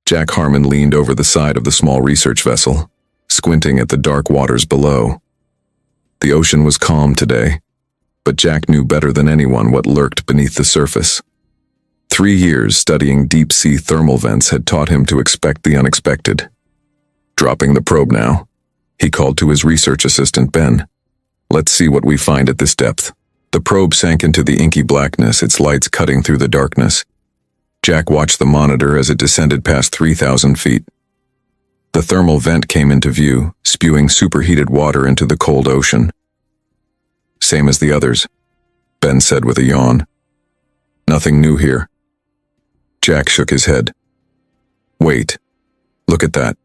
Jack Harmon leaned over the side of the small research vessel, squinting at the dark waters below. The ocean was calm today, but Jack knew better than anyone what lurked beneath the surface. 3 years studying deep-sea thermal vents had taught him to expect the unexpected. Dropping the probe now, he called to his research assistant, Ben. "Let's see what we find at this depth." The probe sank into the inky blackness, its lights cutting through the darkness. Jack watched the monitor as it descended past 3,000 feet. The thermal vent came into view, spewing superheated water into the cold ocean. "Same as the others," Ben said with a yawn. "Nothing new here." Jack shook his head. "Wait, look at that."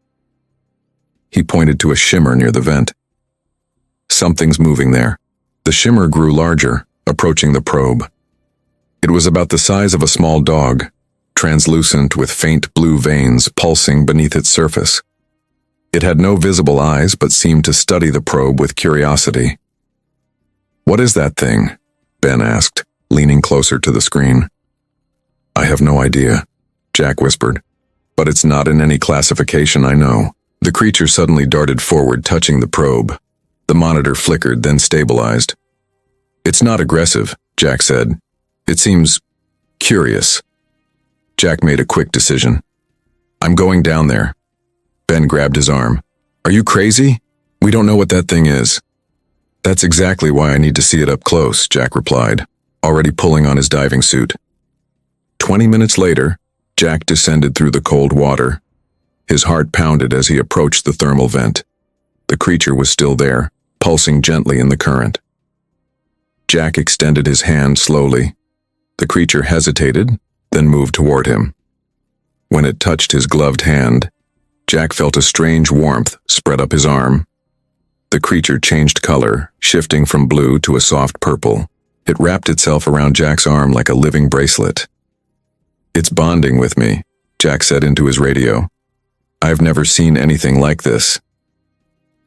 He pointed to a shimmer near the vent. "Something's moving there." The shimmer grew larger, approaching the probe. It was about the size of a small dog, translucent with faint blue veins pulsing beneath its surface. It had no visible eyes but seemed to study the probe with curiosity. "What is that thing?" Ben asked, leaning closer to the screen. "I have no idea," Jack whispered, "but it's not in any classification I know." The creature suddenly darted forward, touching the probe. The monitor flickered, then stabilized. "It's not aggressive," Jack said. "It seems curious." Jack made a quick decision. "I'm going down there." Ben grabbed his arm. "Are you crazy? We don't know what that thing is." "That's exactly why I need to see it up close," Jack replied, already pulling on his diving suit. 20 minutes later, Jack descended through the cold water. His heart pounded as he approached the thermal vent. The creature was still there, pulsing gently in the current. Jack extended his hand slowly. The creature hesitated, then moved toward him. When it touched his gloved hand, Jack felt a strange warmth spread up his arm. The creature changed color, shifting from blue to a soft purple. It wrapped itself around Jack's arm like a living bracelet. "It's bonding with me," Jack said into his radio. "I've never seen anything like this."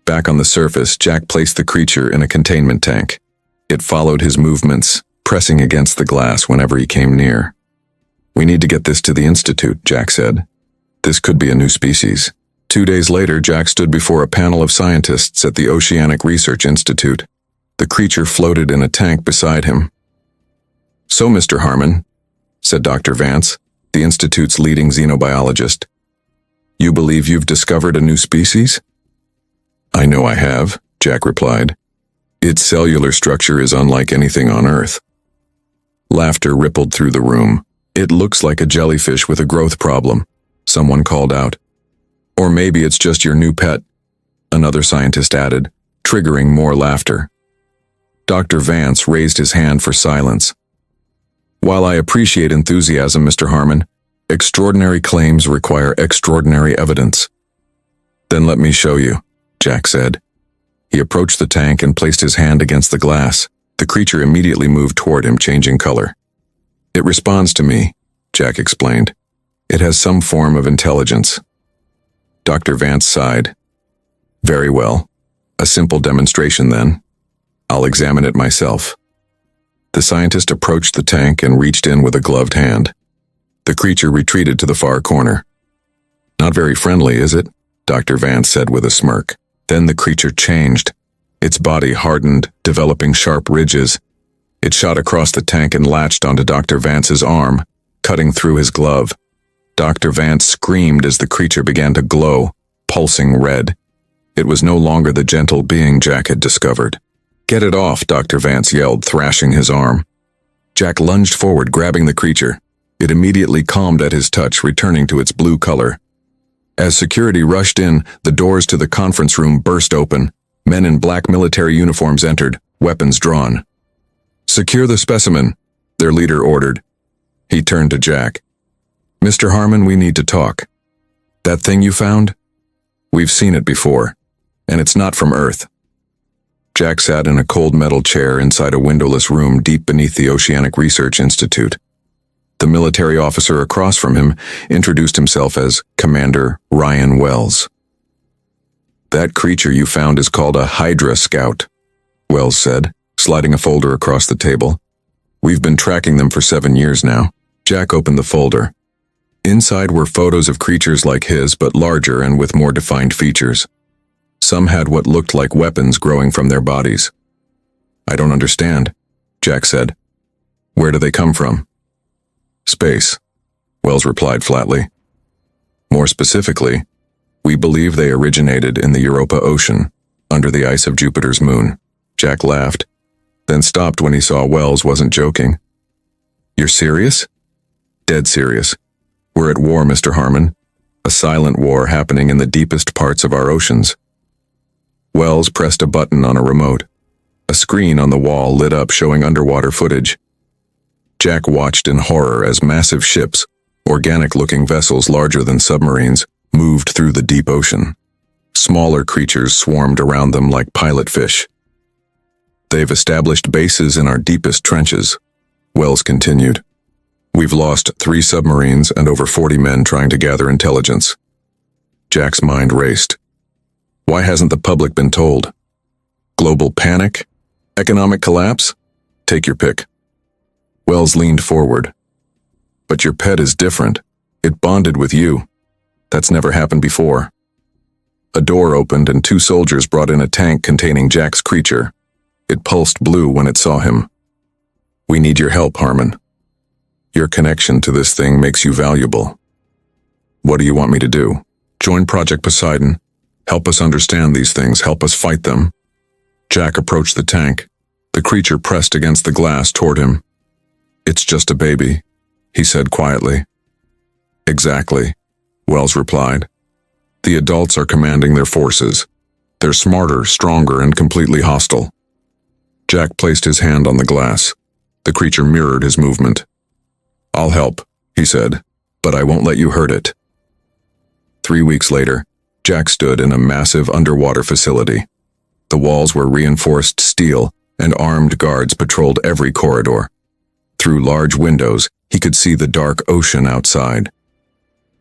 Back on the surface, Jack placed the creature in a containment tank. It followed his movements, pressing against the glass whenever he came near. "We need to get this to the Institute," Jack said. "This could be a new species." 2 days later, Jack stood before a panel of scientists at the Oceanic Research Institute. The creature floated in a tank beside him. "So, Mr. Harmon," said Dr. Vance, the Institute's leading xenobiologist, "you believe you've discovered a new species?" "I know I have," Jack replied. "Its cellular structure is unlike anything on Earth." Laughter rippled through the room. "It looks like a jellyfish with a growth problem," someone called out. "Or maybe it's just your new pet," another scientist added, triggering more laughter. Dr. Vance raised his hand for silence. "While I appreciate enthusiasm, Mr. Harmon, extraordinary claims require extraordinary evidence." "Then let me show you," Jack said. He approached the tank and placed his hand against the glass. The creature immediately moved toward him, changing color. "It responds to me," Jack explained. "It has some form of intelligence." Dr. Vance sighed. "Very well. A simple demonstration then. I'll examine it myself." The scientist approached the tank and reached in with a gloved hand. The creature retreated to the far corner. "Not very friendly, is it?" Dr. Vance said with a smirk. Then the creature changed. Its body hardened, developing sharp ridges. It shot across the tank and latched onto Dr. Vance's arm, cutting through his glove. Dr. Vance screamed as the creature began to glow, pulsing red. It was no longer the gentle being Jack had discovered. "Get it off," Dr. Vance yelled, thrashing his arm. Jack lunged forward, grabbing the creature. It immediately calmed at his touch, returning to its blue color. As security rushed in, the doors to the conference room burst open. Men in black military uniforms entered, weapons drawn. "Secure the specimen," their leader ordered. He turned to Jack. "Mr. Harmon, we need to talk. That thing you found? We've seen it before, and it's not from Earth." Jack sat in a cold metal chair inside a windowless room deep beneath the Oceanic Research Institute. The military officer across from him introduced himself as Commander Ryan Wells. "That creature you found is called a Hydra Scout," Wells said, sliding a folder across the table. "We've been tracking them for 7 years now." Jack opened the folder. Inside were photos of creatures like his, but larger and with more defined features. Some had what looked like weapons growing from their bodies. "I don't understand," Jack said. "Where do they come from?" "Space," Wells replied flatly. "More specifically, we believe they originated in the Europa Ocean, under the ice of Jupiter's moon." Jack laughed, then stopped when he saw Wells wasn't joking. "You're serious?" "Dead serious. We're at war, Mr. Harmon. A silent war happening in the deepest parts of our oceans." Wells pressed a button on a remote. A screen on the wall lit up showing underwater footage. Jack watched in horror as massive ships, organic-looking vessels larger than submarines, moved through the deep ocean. Smaller creatures swarmed around them like pilot fish. "They've established bases in our deepest trenches," Wells continued. "We've lost 3 submarines and over 40 men trying to gather intelligence." Jack's mind raced. Why hasn't the public been told? Global panic? Economic collapse? Take your pick. Wells leaned forward. "But your pet is different. It bonded with you. That's never happened before." A door opened and 2 soldiers brought in a tank containing Jack's creature. It pulsed blue when it saw him. "We need your help, Harmon. Your connection to this thing makes you valuable." "What do you want me to do? Join Project Poseidon? Help us understand these things, help us fight them?" Jack approached the tank. The creature pressed against the glass toward him. "It's just a baby," he said quietly. "Exactly," Wells replied. "The adults are commanding their forces. They're smarter, stronger, and completely hostile." Jack placed his hand on the glass. The creature mirrored his movement. "I'll help," he said, "but I won't let you hurt it." 3 weeks later, Jack stood in a massive underwater facility. The walls were reinforced steel, and armed guards patrolled every corridor. Through large windows, he could see the dark ocean outside.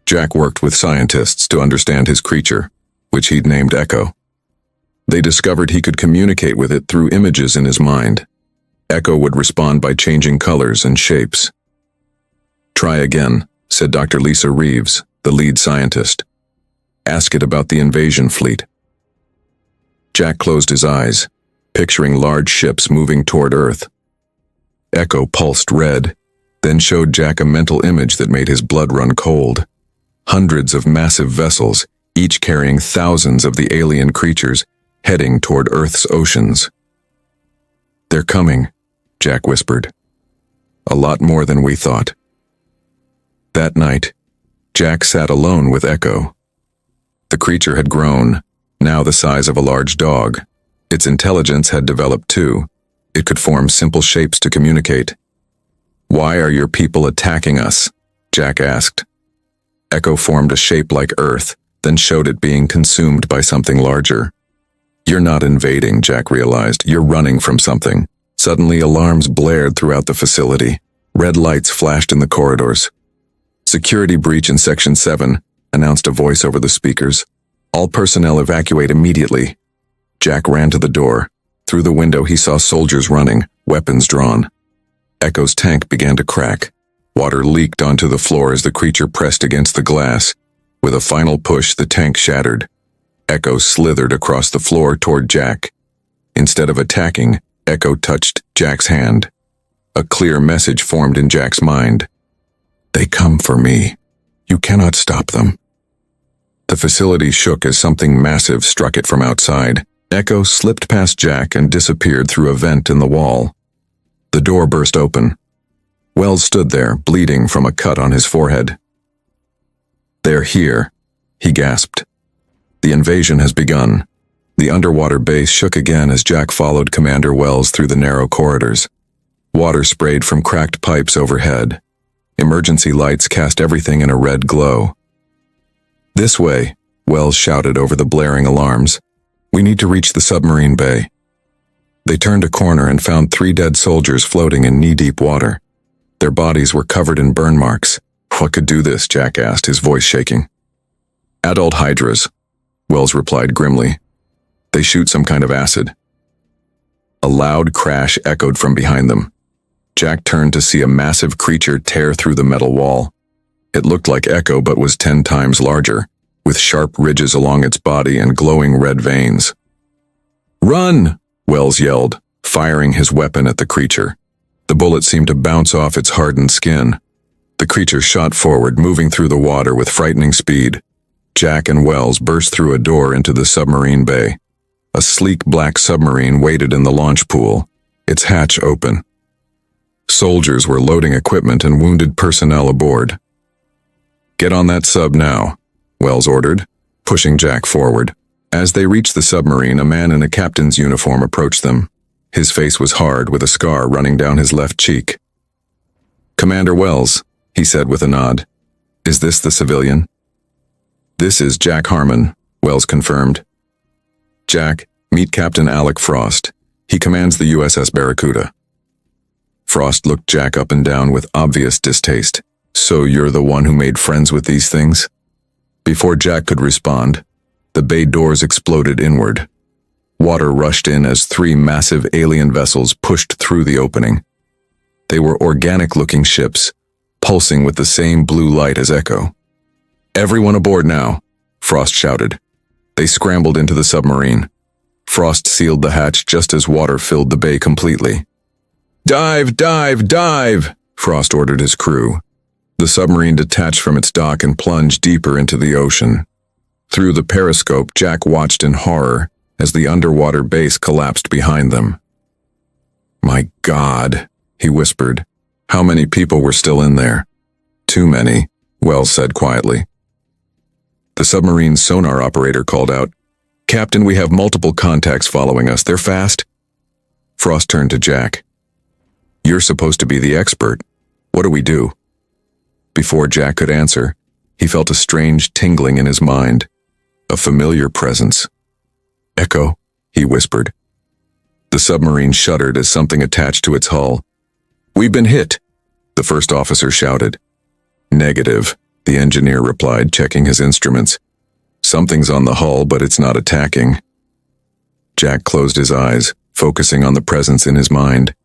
Jack worked with scientists to understand his creature, which he'd named Echo. They discovered he could communicate with it through images in his mind. Echo would respond by changing colors and shapes. "Try again," said Dr. Lisa Reeves, the lead scientist. "Ask it about the invasion fleet." Jack closed his eyes, picturing large ships moving toward Earth. Echo pulsed red, then showed Jack a mental image that made his blood run cold. Hundreds of massive vessels, each carrying thousands of the alien creatures, heading toward Earth's oceans. "They're coming," Jack whispered. "A lot more than we thought." That night, Jack sat alone with Echo. The creature had grown, now the size of a large dog. Its intelligence had developed too. It could form simple shapes to communicate. "Why are your people attacking us?" Jack asked. Echo formed a shape like Earth, then showed it being consumed by something larger. "You're not invading," Jack realized. "You're running from something." Suddenly, alarms blared throughout the facility. Red lights flashed in the corridors. "Security breach in Section 7, announced a voice over the speakers. "All personnel evacuate immediately." Jack ran to the door. Through the window, he saw soldiers running, weapons drawn. Echo's tank began to crack. Water leaked onto the floor as the creature pressed against the glass. With a final push, the tank shattered. Echo slithered across the floor toward Jack. Instead of attacking, Echo touched Jack's hand. A clear message formed in Jack's mind. "They come for me. You cannot stop them." The facility shook as something massive struck it from outside. Echo slipped past Jack and disappeared through a vent in the wall. The door burst open. Wells stood there, bleeding from a cut on his forehead. "They're here," he gasped. "The invasion has begun." The underwater base shook again as Jack followed Commander Wells through the narrow corridors. Water sprayed from cracked pipes overhead. Emergency lights cast everything in a red glow. "This way," Wells shouted over the blaring alarms. "We need to reach the submarine bay." They turned a corner and found 3 dead soldiers floating in knee-deep water. Their bodies were covered in burn marks. "What could do this?" Jack asked, his voice shaking. "Adult hydras," Wells replied grimly. "They shoot some kind of acid." A loud crash echoed from behind them. Jack turned to see a massive creature tear through the metal wall. It looked like Echo but was 10 times larger, with sharp ridges along its body and glowing red veins. "Run!" Wells yelled, firing his weapon at the creature. The bullet seemed to bounce off its hardened skin. The creature shot forward, moving through the water with frightening speed. Jack and Wells burst through a door into the submarine bay. A sleek black submarine waited in the launch pool, its hatch open. Soldiers were loading equipment and wounded personnel aboard. "Get on that sub now," Wells ordered, pushing Jack forward. As they reached the submarine, a man in a captain's uniform approached them. His face was hard, with a scar running down his left cheek. "Commander Wells," he said with a nod. "Is this the civilian?" "This is Jack Harmon," Wells confirmed. "Jack, meet Captain Alec Frost. He commands the USS Barracuda." Frost looked Jack up and down with obvious distaste. "So you're the one who made friends with these things?" Before Jack could respond, the bay doors exploded inward. Water rushed in as 3 massive alien vessels pushed through the opening. They were organic-looking ships, pulsing with the same blue light as Echo. "Everyone aboard now," Frost shouted. They scrambled into the submarine. Frost sealed the hatch just as water filled the bay completely. "Dive, dive, dive!" Frost ordered his crew. The submarine detached from its dock and plunged deeper into the ocean. Through the periscope, Jack watched in horror as the underwater base collapsed behind them. "My God," he whispered. "How many people were still in there?" "Too many," Wells said quietly. The submarine's sonar operator called out, "Captain, we have multiple contacts following us. They're fast." Frost turned to Jack. "You're supposed to be the expert. What do we do?" Before Jack could answer, he felt a strange tingling in his mind, a familiar presence. "Echo," he whispered. The submarine shuddered as something attached to its hull. "We've been hit," the first officer shouted. "Negative," the engineer replied, checking his instruments. "Something's on the hull, but it's not attacking." Jack closed his eyes, focusing on the presence in his mind.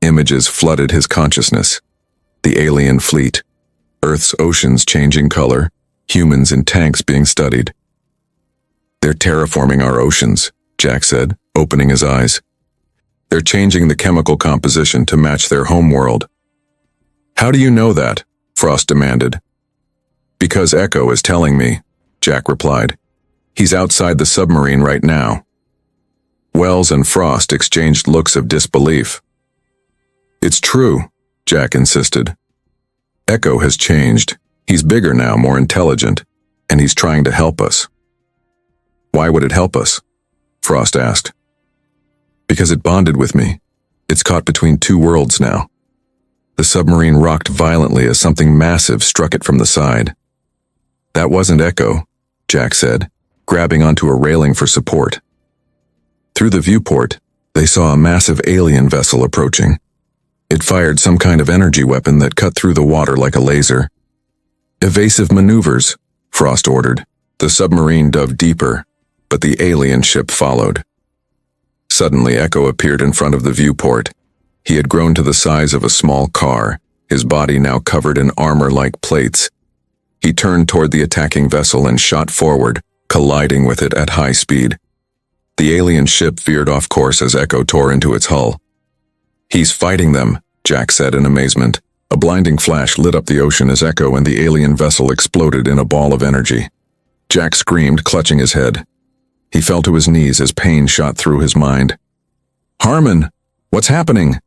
Images flooded his consciousness. The alien fleet, Earth's oceans changing color, humans in tanks being studied. "They're terraforming our oceans," Jack said, opening his eyes. "They're changing the chemical composition to match their homeworld." "How do you know that?" Frost demanded. "Because Echo is telling me," Jack replied. "He's outside the submarine right now." Wells and Frost exchanged looks of disbelief. "It's true," Jack insisted. "Echo has changed. He's bigger now, more intelligent, and he's trying to help us." "Why would it help us?" Frost asked. "Because it bonded with me. It's caught between 2 worlds now." The submarine rocked violently as something massive struck it from the side. "That wasn't Echo," Jack said, grabbing onto a railing for support. Through the viewport, they saw a massive alien vessel approaching. It fired some kind of energy weapon that cut through the water like a laser. "Evasive maneuvers," Frost ordered. The submarine dove deeper, but the alien ship followed. Suddenly, Echo appeared in front of the viewport. He had grown to the size of a small car, his body now covered in armor-like plates. He turned toward the attacking vessel and shot forward, colliding with it at high speed. The alien ship veered off course as Echo tore into its hull. "He's fighting them," Jack said in amazement. A blinding flash lit up the ocean as Echo and the alien vessel exploded in a ball of energy. Jack screamed, clutching his head. He fell to his knees as pain shot through his mind. "Harmon, what's happening?"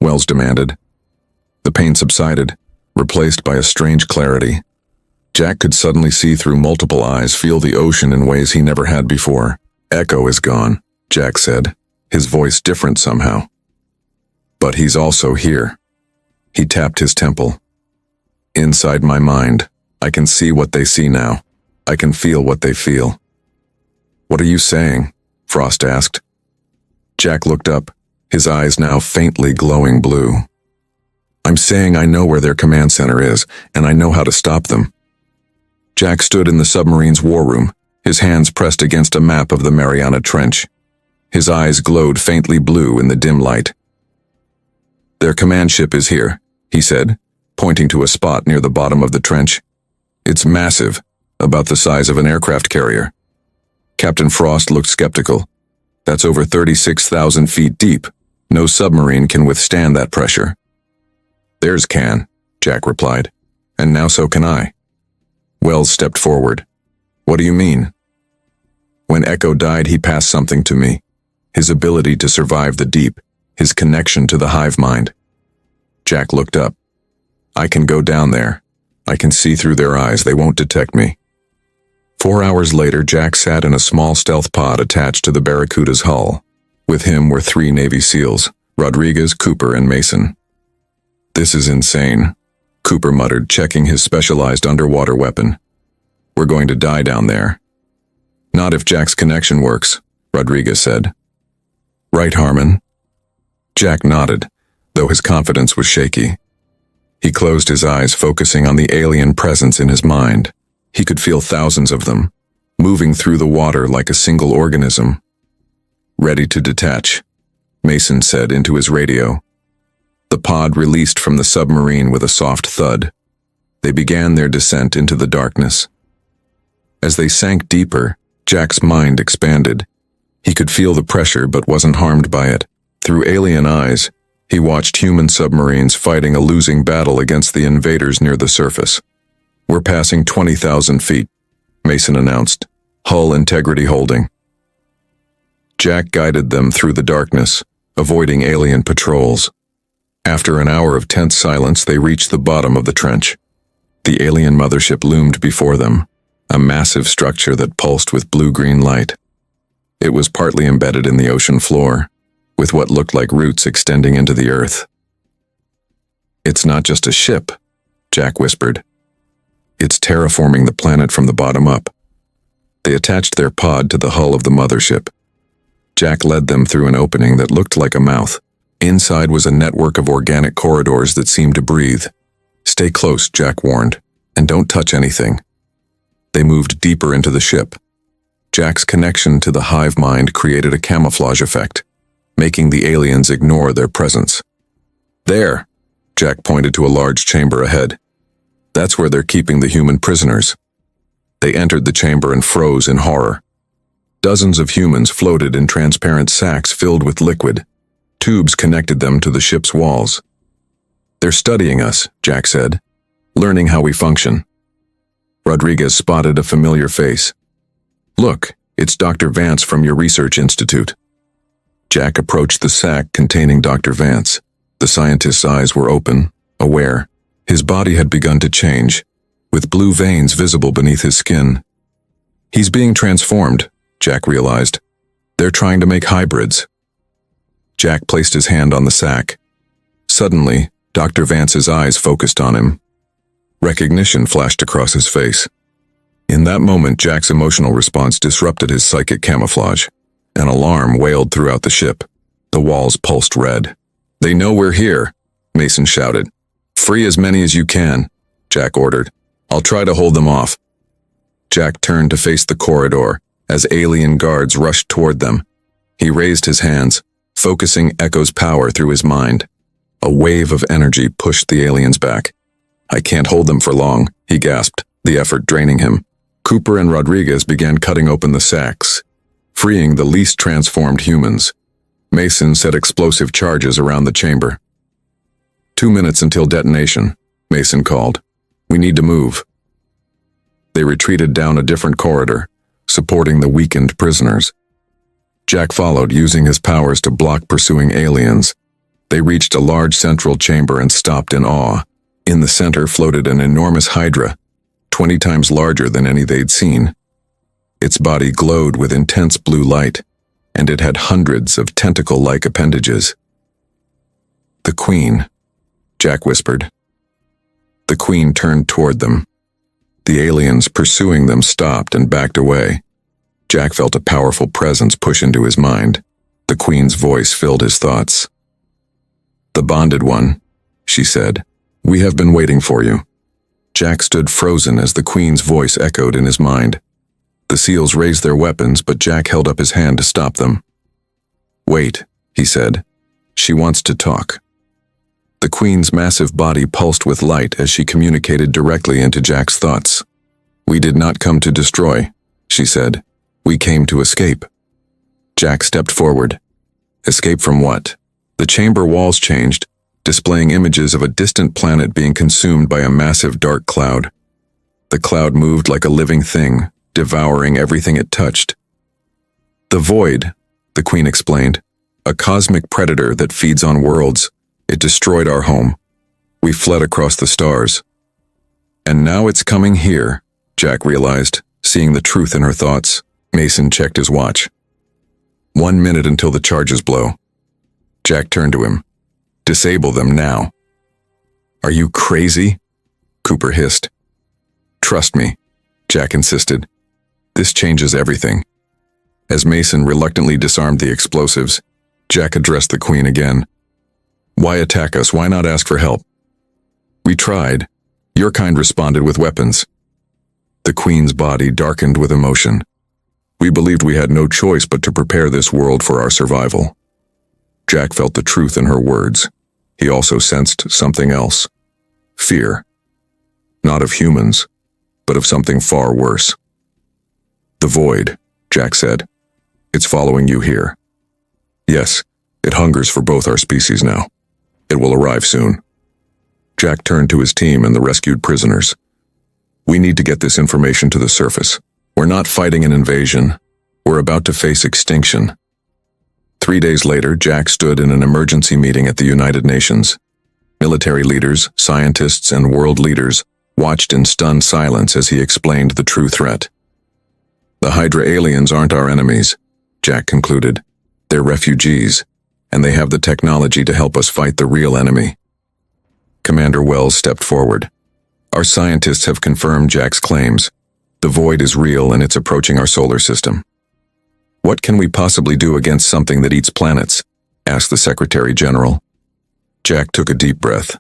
Wells demanded. The pain subsided, replaced by a strange clarity. Jack could suddenly see through multiple eyes, feel the ocean in ways he never had before. "Echo is gone," Jack said, his voice different somehow. "But he's also here." He tapped his temple. "Inside my mind, I can see what they see now. I can feel what they feel." "What are you saying?" Frost asked. Jack looked up, his eyes now faintly glowing blue. "I'm saying I know where their command center is, and I know how to stop them." Jack stood in the submarine's war room, his hands pressed against a map of the Mariana Trench. His eyes glowed faintly blue in the dim light. "Their command ship is here," he said, pointing to a spot near the bottom of the trench. "It's massive, about the size of an aircraft carrier." Captain Frost looked skeptical. "That's over 36,000 feet deep. No submarine can withstand that pressure." "Theirs can," Jack replied. "And now so can I." Wells stepped forward. "What do you mean?" "When Echo died, he passed something to me. His ability to survive the deep, his connection to the hive mind." Jack looked up. "I can go down there. I can see through their eyes. They won't detect me." 4 hours later, Jack sat in a small stealth pod attached to the Barracuda's hull. With him were 3 Navy SEALs, Rodriguez, Cooper, and Mason. "This is insane," Cooper muttered, checking his specialized underwater weapon. "We're going to die down there." "Not if Jack's connection works," Rodriguez said. "Right, Harmon?" Jack nodded, though his confidence was shaky. He closed his eyes, focusing on the alien presence in his mind. He could feel thousands of them, moving through the water like a single organism. "Ready to detach," Mason said into his radio. The pod released from the submarine with a soft thud. They began their descent into the darkness. As they sank deeper, Jack's mind expanded. He could feel the pressure but wasn't harmed by it. Through alien eyes, he watched human submarines fighting a losing battle against the invaders near the surface. "We're passing 20,000 feet, Mason announced, hull integrity holding. Jack guided them through the darkness, avoiding alien patrols. After an hour of tense silence, they reached the bottom of the trench. The alien mothership loomed before them, a massive structure that pulsed with blue-green light. It was partly embedded in the ocean floor, with what looked like roots extending into the earth. "It's not just a ship," Jack whispered. "It's terraforming the planet from the bottom up." They attached their pod to the hull of the mothership. Jack led them through an opening that looked like a mouth. Inside was a network of organic corridors that seemed to breathe. "Stay close," Jack warned, "and don't touch anything." They moved deeper into the ship. Jack's connection to the hive mind created a camouflage effect, making the aliens ignore their presence. "There," Jack pointed to a large chamber ahead. "That's where they're keeping the human prisoners." They entered the chamber and froze in horror. Dozens of humans floated in transparent sacks filled with liquid. Tubes connected them to the ship's walls. "They're studying us," Jack said, "learning how we function." Rodriguez spotted a familiar face. "Look, it's Dr. Vance from your research institute." Jack approached the sack containing Dr. Vance. The scientist's eyes were open, aware. His body had begun to change, with blue veins visible beneath his skin. "He's being transformed," Jack realized. "They're trying to make hybrids." Jack placed his hand on the sack. Suddenly, Dr. Vance's eyes focused on him. Recognition flashed across his face. In that moment, Jack's emotional response disrupted his psychic camouflage. An alarm wailed throughout the ship. The walls pulsed red. "They know we're here," Mason shouted. "Free as many as you can," Jack ordered. "I'll try to hold them off." Jack turned to face the corridor as alien guards rushed toward them. He raised his hands, focusing Echo's power through his mind. A wave of energy pushed the aliens back. "I can't hold them for long," he gasped, the effort draining him. Cooper and Rodriguez began cutting open the sacks, freeing the least transformed humans. Mason set explosive charges around the chamber. 2 minutes until detonation," Mason called. "We need to move." They retreated down a different corridor, supporting the weakened prisoners. Jack followed, using his powers to block pursuing aliens. They reached a large central chamber and stopped in awe. In the center floated an enormous hydra, 20 times larger than any they'd seen. Its body glowed with intense blue light, and it had hundreds of tentacle-like appendages. "The Queen," Jack whispered. The Queen turned toward them. The aliens pursuing them stopped and backed away. Jack felt a powerful presence push into his mind. The Queen's voice filled his thoughts. "The bonded one," she said. "We have been waiting for you." Jack stood frozen as the Queen's voice echoed in his mind. The SEALs raised their weapons, but Jack held up his hand to stop them. "Wait," he said. "She wants to talk." The Queen's massive body pulsed with light as she communicated directly into Jack's thoughts. "We did not come to destroy," she said. "We came to escape." Jack stepped forward. Escape from what? The chamber walls changed, displaying images of a distant planet being consumed by a massive dark cloud. The cloud moved like a living thing, devouring everything it touched. "The Void," the Queen explained, "a cosmic predator that feeds on worlds. It destroyed our home. We fled across the stars. And now it's coming here," Jack realized, seeing the truth in her thoughts. Mason checked his watch. 1 minute until the charges blow. Jack turned to him. "Disable them now." "Are you crazy?" Cooper hissed. "Trust me," Jack insisted. "This changes everything." As Mason reluctantly disarmed the explosives, Jack addressed the Queen again. "Why attack us? Why not ask for help?" "We tried. Your kind responded with weapons." The Queen's body darkened with emotion. "We believed we had no choice but to prepare this world for our survival." Jack felt the truth in her words. He also sensed something else. Fear. Not of humans, but of something far worse. "The Void," Jack said. "It's following you here. Yes, it hungers for both our species now. It will arrive soon." Jack turned to his team and the rescued prisoners. "We need to get this information to the surface. We're not fighting an invasion. We're about to face extinction." 3 days later, Jack stood in an emergency meeting at the United Nations. Military leaders, scientists, and world leaders watched in stunned silence as he explained the true threat. "The Hydra aliens aren't our enemies," Jack concluded. "They're refugees, and they have the technology to help us fight the real enemy." Commander Wells stepped forward. "Our scientists have confirmed Jack's claims. The Void is real and it's approaching our solar system." "What can we possibly do against something that eats planets?" asked the Secretary General. Jack took a deep breath.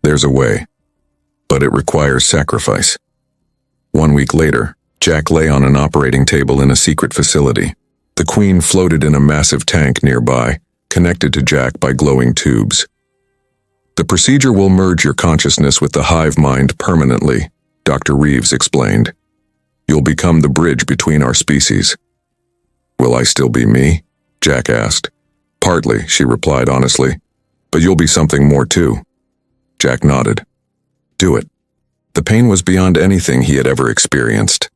"There's a way, but it requires sacrifice." 1 week later, Jack lay on an operating table in a secret facility. The Queen floated in a massive tank nearby, connected to Jack by glowing tubes. "The procedure will merge your consciousness with the hive mind permanently," Dr. Reeves explained. "You'll become the bridge between our species." "Will I still be me?" Jack asked. "Partly," she replied honestly. "But you'll be something more too." Jack nodded. "Do it." The pain was beyond anything he had ever experienced.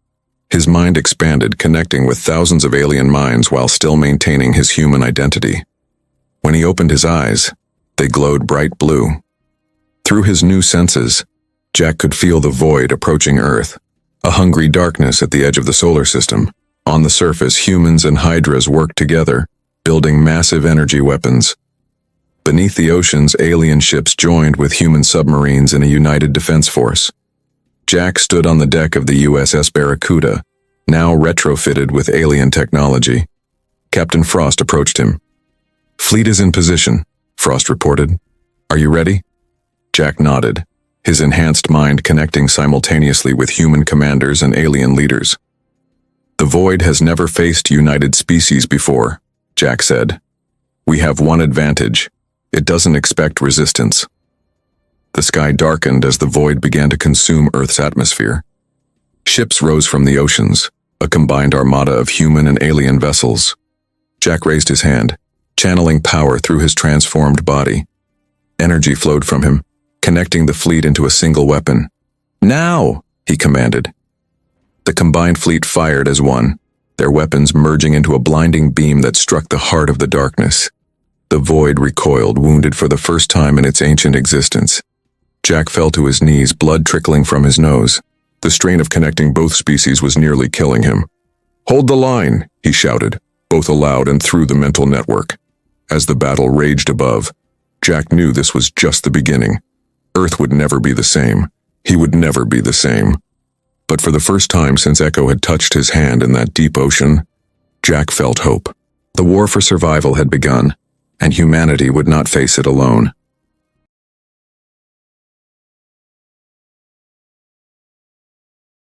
His mind expanded, connecting with thousands of alien minds while still maintaining his human identity. When he opened his eyes, they glowed bright blue. Through his new senses, Jack could feel the Void approaching Earth, a hungry darkness at the edge of the solar system. On the surface, humans and Hydras worked together, building massive energy weapons. Beneath the oceans, alien ships joined with human submarines in a united defense force. Jack stood on the deck of the USS Barracuda, now retrofitted with alien technology. Captain Frost approached him. "Fleet is in position," Frost reported. "Are you ready?" Jack nodded, his enhanced mind connecting simultaneously with human commanders and alien leaders. "The Void has never faced united species before," Jack said. "We have one advantage. It doesn't expect resistance." The sky darkened as the Void began to consume Earth's atmosphere. Ships rose from the oceans, a combined armada of human and alien vessels. Jack raised his hand, channeling power through his transformed body. Energy flowed from him, connecting the fleet into a single weapon. "Now!" he commanded. The combined fleet fired as one, their weapons merging into a blinding beam that struck the heart of the darkness. The Void recoiled, wounded for the first time in its ancient existence. Jack fell to his knees, blood trickling from his nose. The strain of connecting both species was nearly killing him. "Hold the line," he shouted, both aloud and through the mental network. As the battle raged above, Jack knew this was just the beginning. Earth would never be the same. He would never be the same. But for the first time since Echo had touched his hand in that deep ocean, Jack felt hope. The war for survival had begun, and humanity would not face it alone.